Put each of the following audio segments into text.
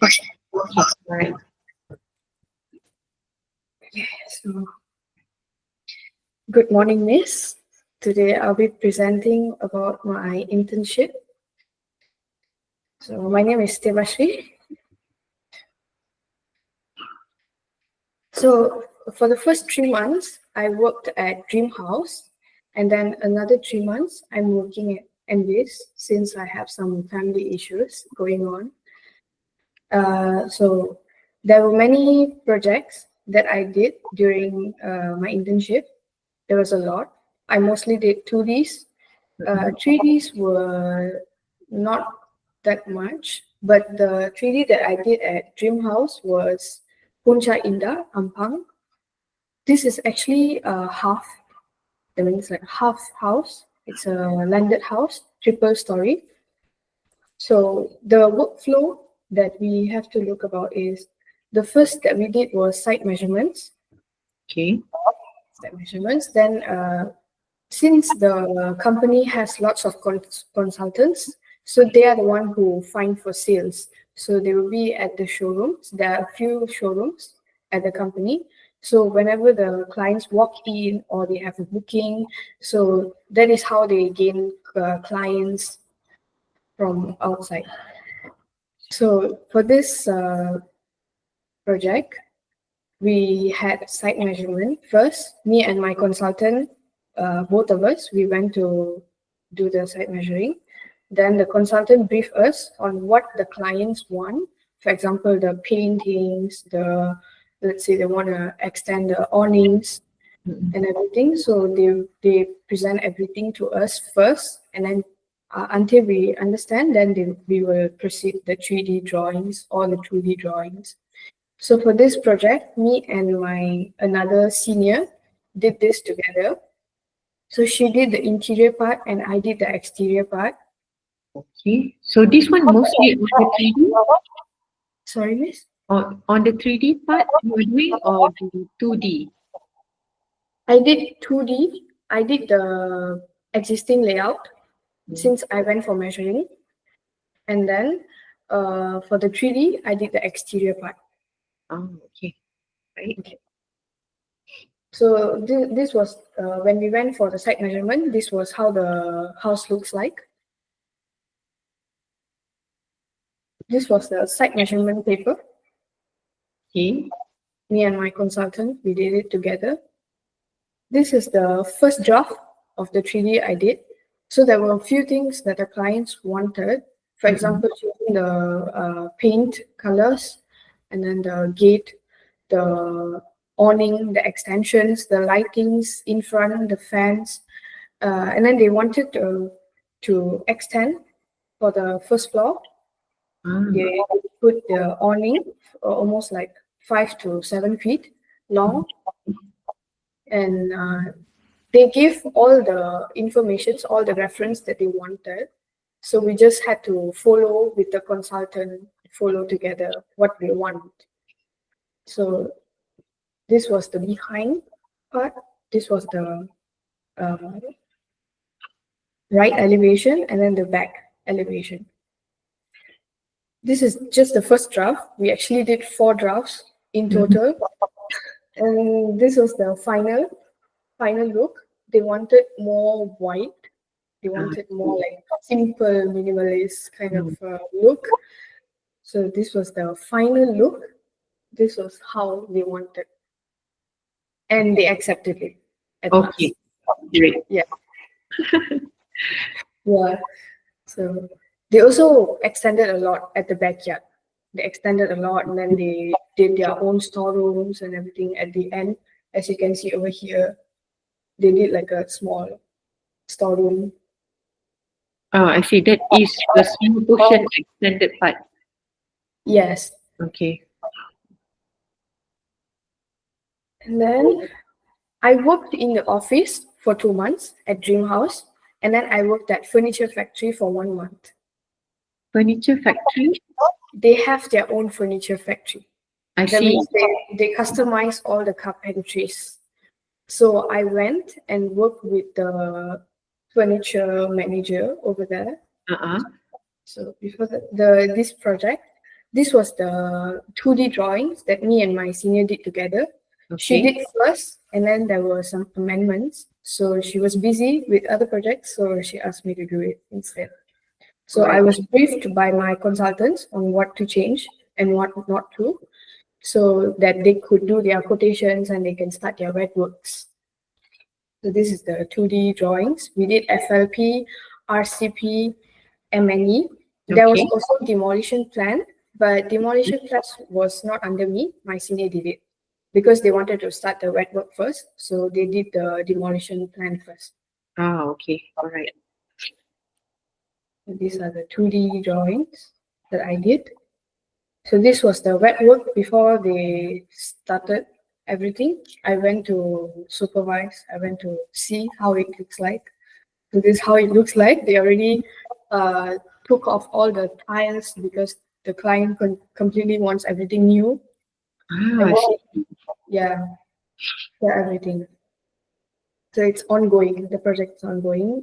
Okay. All right. So, good morning, Miss. Today I'll be presenting about my internship. So, my name is Thevashri. So, for the first 3 months, I worked at Dream House, and then another 3 months, I'm working at NBS since I have some family issues going on. So, there were many projects that I did during my internship. There was a lot. I mostly did 2Ds. 3Ds were not that much, but the 3D that I did at Dream House was Punca Indah, Ampang. This is actually a half, that means like half house. It's a landed house, triple story. So the workflow that we have to look about is the first that we did was site measurements. Okay. Site measurements. Then since the company has lots of consultants, so they are the one who find for sales. So they will be at the showrooms. There are a few showrooms at the company. So whenever the clients walk in or they have a booking, so that is how they gain clients from outside. So for this project, we had site measurement first. Me and my consultant, both of us, we went to do the site measuring. Then the consultant briefed us on what the clients want. For example, the paintings, let's say they want to extend the awnings and everything. So they present everything to us first, and then until we understand, then we will proceed the 3D drawings or the 2D drawings. So for this project, me and my another senior did this together. So she did the interior part and I did the exterior part. Okay. So this one mostly on the 3D, Sorry, miss? on the 3D part you are doing, or the 2D? I did 2D. I did the existing layout since I went for measuring. And then for the 3D, I did the exterior part. Oh, okay. Right. Okay. So this was when we went for the site measurement, this was how the house looks like. This was the site measurement paper. Okay. Me and my consultant, we did it together. This is the first draft of the 3D I did. So there were a few things that the clients wanted. For example, choosing the paint colors, and then the gate, the awning, the extensions, the lightings in front, the fans. And then they wanted to extend for the first floor. They put the awning almost like 5 to 7 feet long, and they give all the informations, all the reference that they wanted. So we just had to follow with the consultant, follow together what they want. So this was the behind part. This was the uh, right elevation, and then the back elevation. This is just the first draft. We actually did 4 drafts in total. And this was the final look. They wanted more white. They wanted more like simple, minimalist kind of look. So this was the final look. This was how they wanted, and they accepted it at Okay. last. Great. Yeah, yeah. So they also extended a lot at the backyard. They extended a lot, and then they did their own storerooms and everything at the end. As you can see over here, they did like a small storeroom. Oh, I see. That is the small portion extended part. Yes. Okay. And then I worked in the office for 2 months at Dream House, and then I worked at furniture factory for 1 month. Furniture factory. They have their own furniture factory. I That see. means they customize all the carpentries. So I went and worked with the furniture manager over there. Uh-uh. So before this project, this was the 2D drawings that me and my senior did together. She Okay. did first, and then there were some amendments. So she was busy with other projects, so she asked me to do it instead. So I Right. was briefed by my consultants on what to change and what not to, so that they could do their quotations and they can start their wet works. So this is the 2D drawings. We did FLP, RCP, MNE. There was Okay. also demolition plan, but demolition plan was not under me. My senior did it because they wanted to start the wet work first. So they did the demolition plan first. Ah, okay. All right. And these are the 2D drawings that I did. So this was the wet work before they started everything. I went to supervise. I went to see how it looks like. So this is how it looks like. They already took off all the tiles because the client completely wants everything new. Ah, And I see. yeah, for everything. So it's ongoing. The project is ongoing.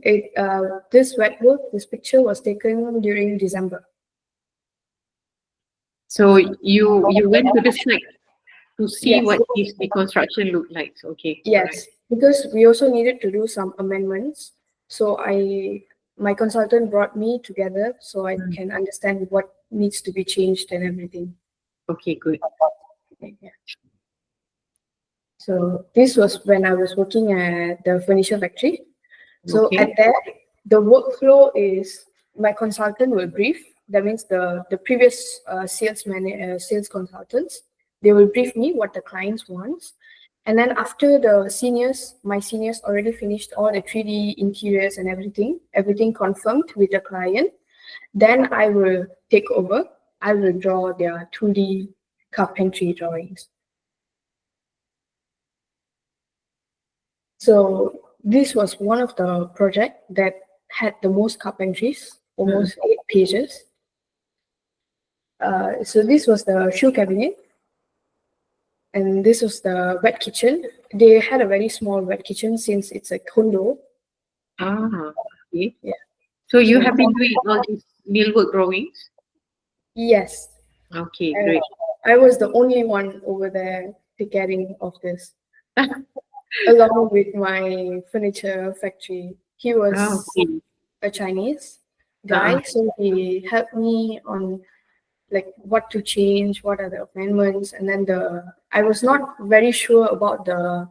This wet work, this picture was taken during December. So you went to the site to see Yes, what is the construction look like. Okay. All right. yes, because we also needed to do some amendments. So my consultant brought me together so I Mm. can understand what needs to be changed and everything. Okay. Good. Yeah. So this was when I was working at the furniture factory. So Okay. at that, the workflow is my consultant will brief. That means the previous sales consultants, they will brief me what the clients wants, and then after the seniors, my seniors already finished all the 3D interiors and everything confirmed with the client. Then I will take over. I will draw their 2D carpentry drawings. So this was one of the project that had the most carpentries, Mm. almost 8 pages. So this was the shoe cabinet, and this was the wet kitchen. They had a very small wet kitchen since it's a condo. Ah. Okay. Yeah. So you So have been doing all these needlework drawings. yes, Okay. and Great. I was the only one over there taking care of this, along with my furniture factory. He Ah, was okay. a Chinese Ah. guy, so he helped me on like what to change, what are the amendments, and then I was not very sure about the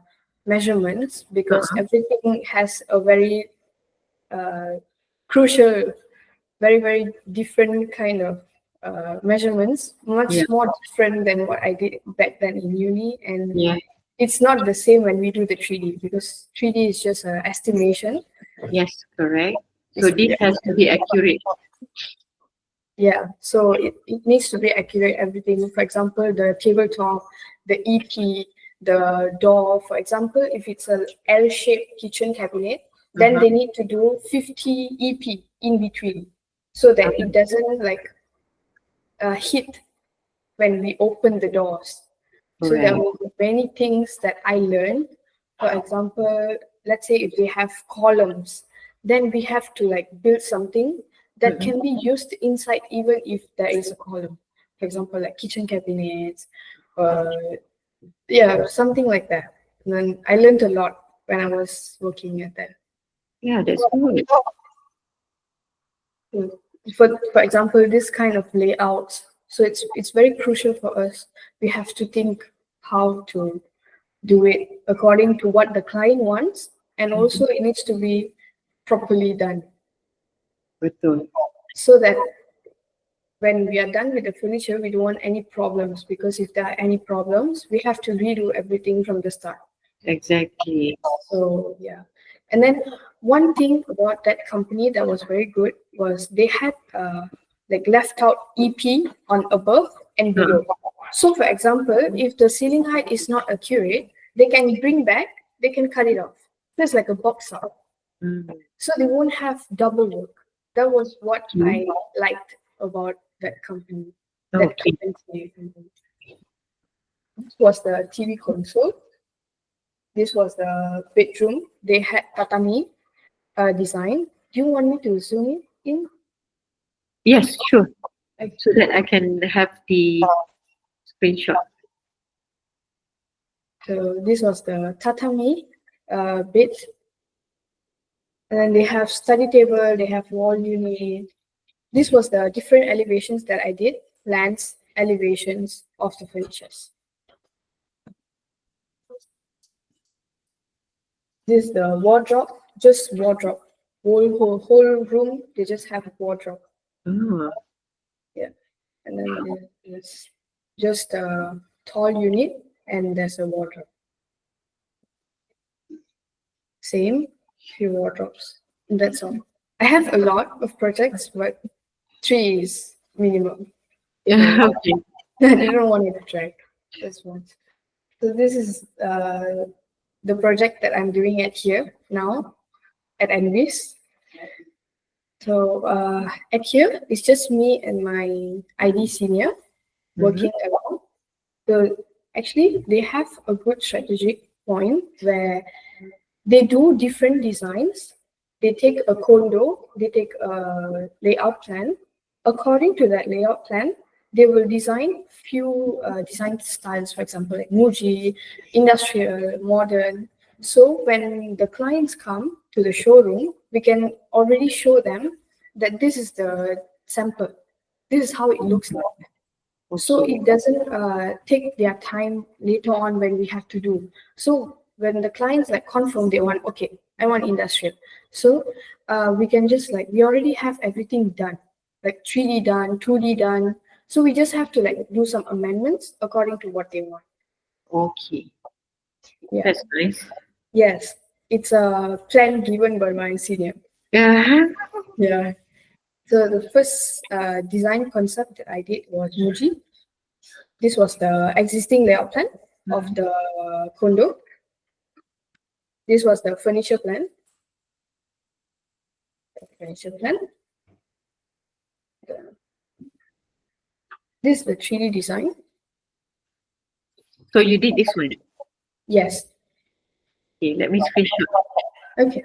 measurements because Uh-uh. everything has a very crucial, very different kind of measurements, Yeah. much more different than what I did back then in uni, and Yeah. it's not the same when we do the 3D because 3D is just an estimation. Yes. Correct. So It's, this has to be accurate. yeah, so it needs to be accurate, everything. For example, the tabletop, the EP, the door. For example, if it's a L-shaped kitchen cabinet, then Uh-huh. they need to do 50 EP in between so that Uh-huh. it doesn't like hit when we open the doors. So there Correct. were many things that I learned. For example, let's say if they have columns, then we have to like build something that Mm-mm. can be used inside even if there is a column. For example, like kitchen cabinets, uh, yeah, something like that. And then I learned a lot when I was working at that. Yeah, that's good. Mm. For example, this kind of layouts. So it's very crucial for us. We have to think how to do it according to what the client wants, and Mhm. also it needs to be properly done Betul. so that when we are done with the furniture, we don't want any problems because if there are any problems, we have to redo everything from the start. Exactly. So yeah, and then one thing about that company that was very good was they had like left out EP on above and Uh-uh. below. So for example, if the ceiling height is not accurate, they can bring back, they can cut it off. So it's like a box out. Mm. So they won't have double work. That was what Okay. I liked about that company, that Okay. carpentry company. This was the TV console. This was the bedroom. They had tatami design. Do you want me to zoom it in? Yes, sure. so that I can have the screenshot. So this was the tatami bed. And then they have study table, they have wall unit. This was the different elevations that I did, plans, elevations of the furnitures. This is the wardrobe, just wardrobe. Whole room, they just have a wardrobe. Ah, Yeah. And then there's just a tall unit and there's a wardrobe. Same, few wardrobes. And that's all. I have a lot of projects, but 3 is minimum. yeah, okay. I didn't want to drag this one. So this is the project that I'm doing at here now at Envis. So at here, it's just me and my ID senior working along. So actually, they have a good strategic point where they do different designs. They take a condo, they take a layout plan. According to that layout plan, they will design few design styles, for example, like Muji, industrial, modern. So when the clients come to the showroom, we can already show them that this is the sample. This is how it looks like. So Okay. it doesn't take their time later on when we have to do. So when the clients like confirm they want, okay, I want industrial. So we can just like, we already have everything done, like 3D done, 2D done. So we just have to like do some amendments according to what they want. Okay. Yeah. That's nice. Yes. It's a plan given by my senior. Yeah. Yeah. So the first design concept that I did was Muji. This was the existing layout plan of the condo. This was the furniture plan. Furniture plan. This is the 3D design. So you did this one. Yes. Okay, let me screenshot. Okay.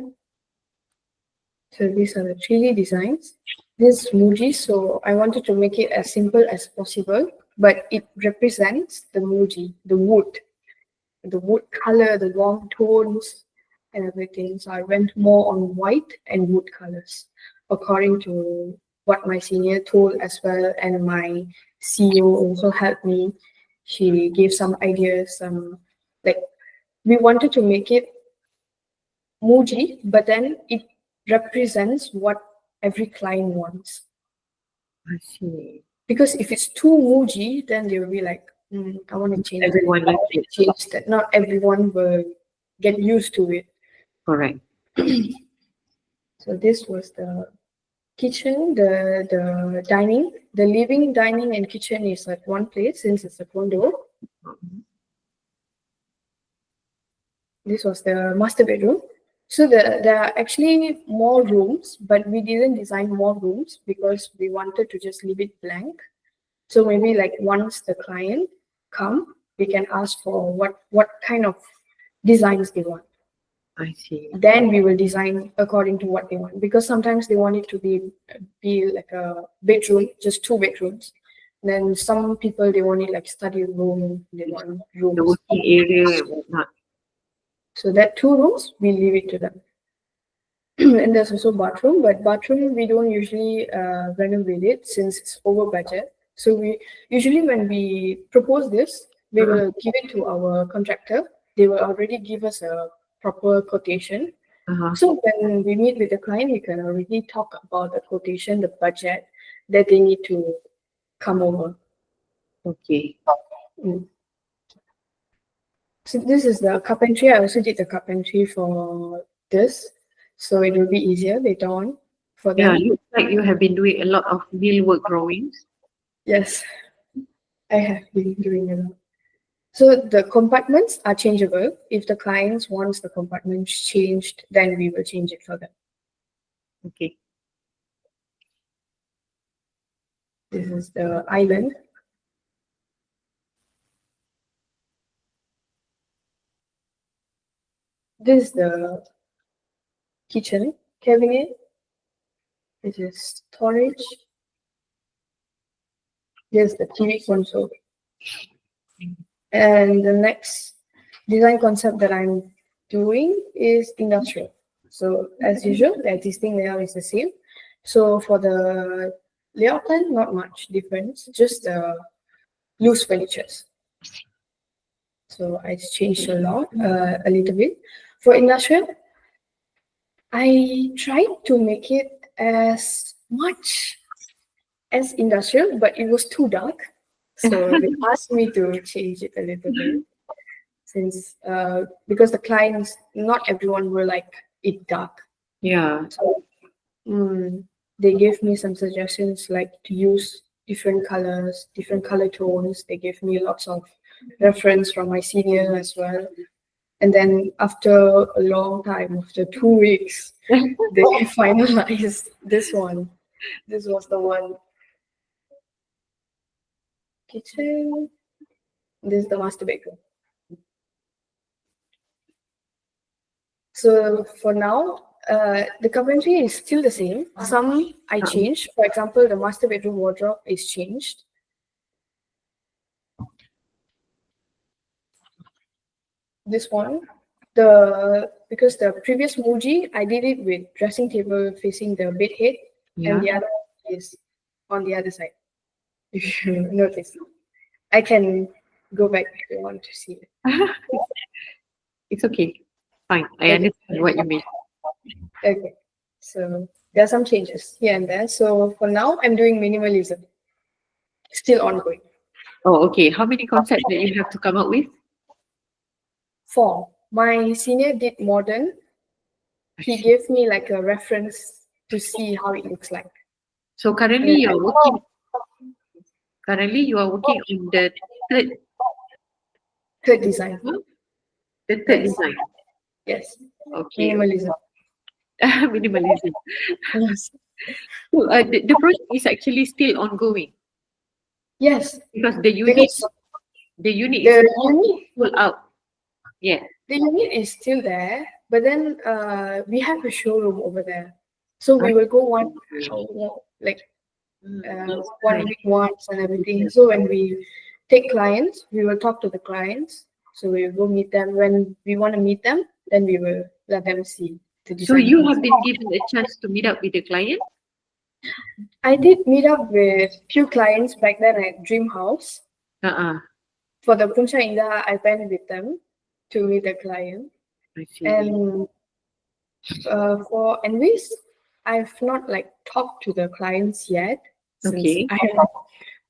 So these are the 3D designs. This is Muji, so I wanted to make it as simple as possible, but it represents the Muji, the wood color, the warm tones, and everything. So I went more on white and wood colors, according to what my senior told as well, and my CEO also helped me. She gave some ideas, like we wanted to make it Muji, but then it represents what every client wants. I see. Because if it's too Muji, then they will be like, I want to change that. Everyone I likes want it. to change that. Not everyone will get used to it. Correct. So this was the kitchen, the dining, the living, dining, and kitchen is at one place since it's a condo. This was the master bedroom. So there are actually more rooms, but we didn't design more rooms because we wanted to just leave it blank. So maybe like once the client come, we can ask for what kind of designs they want. I see. Then we will design according to what they want because sometimes they want it to be like a bedroom, just 2 bedrooms. Then some people they want it like study room, they want The rooms. working area and whatnot. So that 2 rooms we leave it to them. And there's also bathroom, but bathroom we don't usually renovate it since it's over budget. So we usually when we propose this, we will give it to our contractor. They will already give us a proper quotation. Uh-huh. So when we meet with the client, we can already talk about the quotation, the budget that they need to come over. Okay. Mm. So this is the carpentry. I also did the carpentry for this, so it will be easier later on for Yeah, them. looks like you have been doing a lot of wheel work drawings. Yes, I have been doing a lot. So the compartments are changeable. If the clients wants the compartments changed, then we will change it for them. Okay. This is the island. This is the kitchen cabinet. This is storage. Here's the TV console. And the next design concept that I'm doing is industrial. So as usual, the existing layout is the same. So for the layout plan, not much difference, just the loose furnitures. So I changed a little bit. For industrial, I tried to make it as much as industrial, but it was too dark. So they asked me to change it a little bit since because the clients, not everyone were like it dark. Yeah. So they gave me some suggestions like to use different colors, different color tones. They gave me lots of reference from my senior as well. And then after a long time, after 2 weeks, they finalized this one. This was the one. Kitchen. This is the master bedroom. So for now, the carpentry is still the same. Some I changed. For example, the master bedroom wardrobe is changed. This one, because the previous Muji, I did it with dressing table facing the bed head, and the other is on the other side. If you notice, I can go back if you want to see it. It's okay. Fine. I understand what you mean. Okay, so there are some changes here and there. So for now, I'm doing minimalism. Still ongoing. Oh, okay. How many concepts that you have to come up with? 4. My senior did modern. He gave me like a reference to see how it looks like. So currently you are working. Currently you are working on the third design. The third design. Yes. Okay. Minimalism. Minimalism. Yes. So, the project is actually still ongoing Yes. because the unit Because the unit the is unit, full out. Yeah. the unit is still there, but then we have a showroom over there. So we will go one like That's 1 nice. week once and everything. So when we take clients, we will talk to the clients. So we will go meet them. When we want to meet them, then we will let them see the So design. you have been given a chance to meet up with the client? I did meet up with few clients back then at Dream House. Uh-uh. For the Puncha Indah, I went with them to meet the client. I see. And for Envis, I've not like talked to the clients yet since Okay.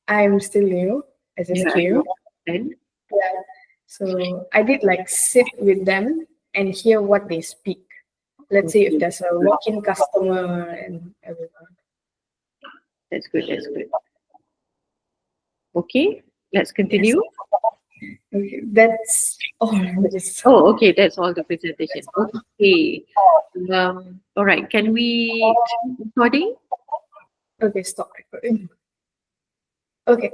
I'm still new as a Yeah. SKU. Then Yeah. So I did like sit with them and hear what they speak. Let's say if there's a walk-in customer and everything. that's good. That's good. Okay. Let's continue. Okay, that's all. Just Oh, okay. That's all the presentation. Okay. All right. Can we start recording? okay, stop recording. Okay.